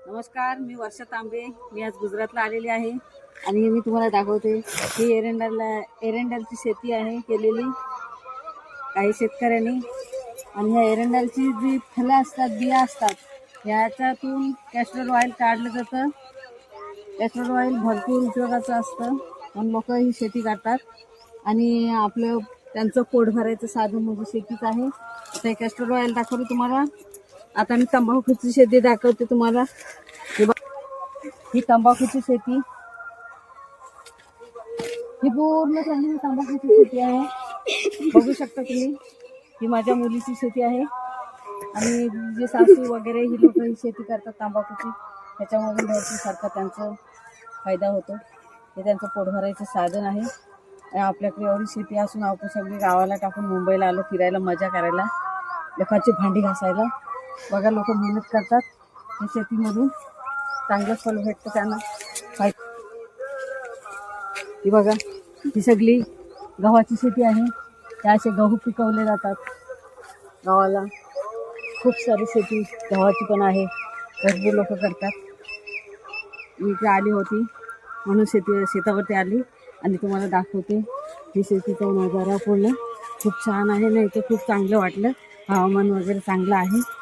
नमस्कार, मी वर्षा तांबे. मी आज गुजरातला आलेली आहे आणि मी तुम्हाला दाखवते ही एरंडालची शेती आहे केलेली काही शेतकऱ्यांनी. आणि ह्या एरंडालची जी फळं असतात, बिया असतात, याच्यातून कॅस्टर ऑइल काढलं जातं. कॅस्टर ऑइल भरपूर उपयोगाचं असतं म्हणून लोक ही शेती करतात आणि आपलं त्यांचं पोट भरायचं साधन म्हणजे शेतीच आहे. आता कॅस्टर ऑइल दाखवते तुम्हाला. आता मी तंबाखूची शेती दाखवते तुम्हाला. ही तंबाखूची शेती, ही पूर्ण चांगली तंबाखूची शेती आहे. बघू शकता तुम्ही, ही माझ्या मुलीची शेती आहे. आणि जे सासू वगैरे ही लोक ही शेती करतात तंबाखूची, त्याच्यामधून भरपूर सारखा त्यांचा फायदा होतो. हे त्यांचं पोट भरायचं साधन आहे. आपल्याकडे एवढी शेती असून आपण सगळी गावाला टाकून मुंबईला आलो फिरायला, मजा करायला, लोकांची भांडी घासायला. बघा, लोक मेहनत करतात, या शेतीमधून चांगलं फळ भेटतं त्यांना. ही बघा, ही सगळी गव्हाची शेती आहे. त्या असे गहू पिकवले जातात गावाला. खूप सारी शेती गव्हाची पण आहे, भरपूर लोक करतात. मी इथे आली होती म्हणून शेतावरती आली आणि तुम्हाला दाखवते. ही शेतीचा नजारा पूर्ण खूप छान आहे ना. इथे खूप चांगलं वाटलं, हवामान वगैरे चांगलं आहे.